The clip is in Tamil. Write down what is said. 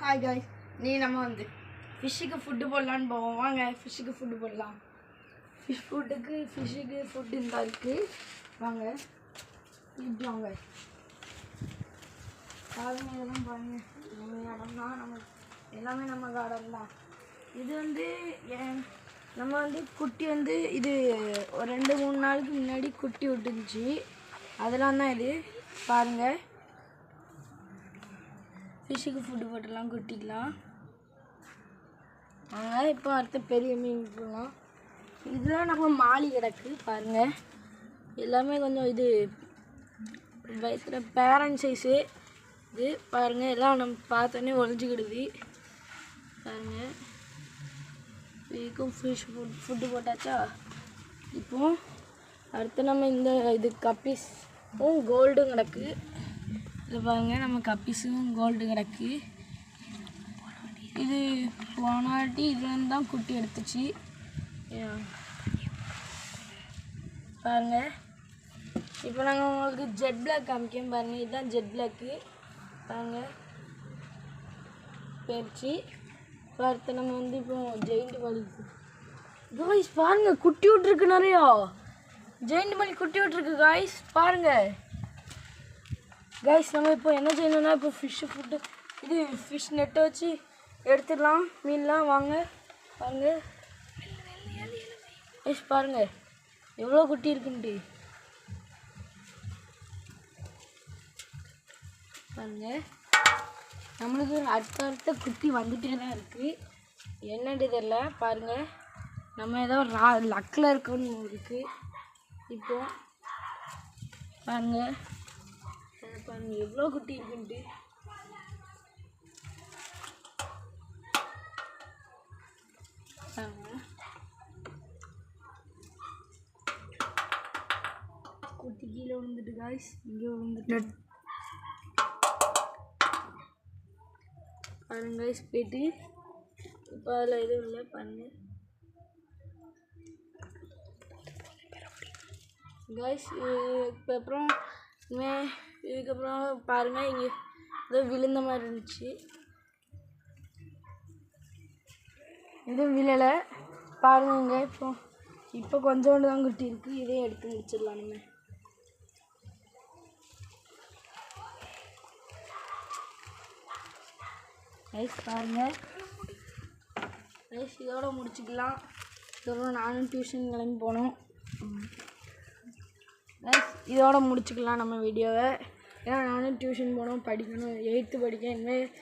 ஹாய் காய்ஸ், நம்ம வந்து ஃபிஷ்ஷுக்கு ஃபுட்டு போடலான்னு போவோம். வாங்க ஃபிஷ்ஷுக்கு ஃபுட்டு போடலாம். ஃபிஷ்ஷுக்கு ஃபுட்டு இந்த இருக்குது. வாங்க இப்படி வாங்க பாருங்க. இதெல்லாம் பாருங்கள், நம்ம இடம் தான், நம்ம எல்லாமே நம்ம கார்டன் தான். இது வந்து நம்ம வந்து குட்டி வந்து இது ஒரு 2-3 நாளுக்கு முன்னாடி குட்டி விட்டுருந்துச்சு. அதெல்லாம் தான் இது பாருங்கள். ஃபிஷ்ஷுக்கு ஃபுட்டு போட்டுடலாம், குட்டிக்கலாம். வாங்க இப்போ அடுத்த பெரிய மீன் போடலாம். இதெல்லாம் நம்ம மாலி கிடக்கு பாருங்கள். எல்லாமே கொஞ்சம் இது வயசில் பேரண்ட் சைஸு இது பாருங்கள். எல்லாம் நம்ம பார்த்தோன்னே ஒழிஞ்சிக்கிடுது பாருங்கள். இதுக்கும் ஃபுட்டு போட்டாச்சா. இப்போ அடுத்து நம்ம இந்த இது கப்பீஸும் கோல்டும் கிடக்கு. இதில் பாருங்கள், நம்ம கப்பீஸும் கோல்டு கிடக்கு. இது போனாட்டி இதுலேருந்து தான் குட்டி எடுத்துச்சு பாருங்கள். இப்போ நாங்கள் உங்களுக்கு ஜெட் பிளாக் காமிக்கோம் பாருங்கள். இதுதான் ஜெட் பிளாக்கு பாருங்கள் போயிடுச்சு. இப்போ அடுத்து நம்ம வந்து இப்போ ஜெயிண்ட் மல்லி காய்ஸ் பாருங்கள், குட்டி விட்டுருக்கு நிறையா. ஜெயிண்ட் மல்லி குட்டி விட்டுருக்கு காய்ஸ் பாருங்கள். காய்ஸ் நம்ம இப்போ என்ன செய்யணும்னா, இப்போ ஃபுட்டு இது ஃபிஷ் நெட்டை வச்சு எடுத்துடலாம் மீன்லாம். வாங்க பாருங்கள் காய்ஸ், பாருங்கள் எவ்வளோ குட்டி இருக்குன்ட்டு பாருங்கள். நம்மளுக்கு அடுத்த குட்டி வந்துட்டே தான் இருக்குது. என்னன்னு தெரியல பாருங்கள். நம்ம ஏதோ லக்கில் இருக்குன்னு இருக்குது. இப்போ பாருங்கள் பாருங்கள் எவ்வளோ குட்டி இருக்குன்ட்டு. குட்டி கீழே விழுந்துட்டு காய்ஸ், இங்கே விழுந்துட்டு பாருங்க காய்ஸ். போயிட்டு இப்போ அதில் எதுவும் இல்லை பாருங்கள் காய்ஸ். இதுக்கப்புறம் பாருங்கள், இங்கே ஏதோ விழுந்த மாதிரி இருந்துச்சு. எதுவும் விழலை பாருங்க. இப்போ கொஞ்சோண்டு தான் குட்டி இருக்குது. இதையும் எடுத்து முடிச்சிடலாம் நம்ம. ரைஸ் பாருங்கள் ரைஸ், இதோட முடிச்சுக்கலாம். இதோட நானும் டியூஷன் கிளம்பி போகணும். ரைஸ் இதோட முடிச்சுக்கலாம் நம்ம வீடியோவை. ஏன்னா நானும் டியூஷன் போகணும், படிக்கணும், 8th படிக்க. இனிமேல்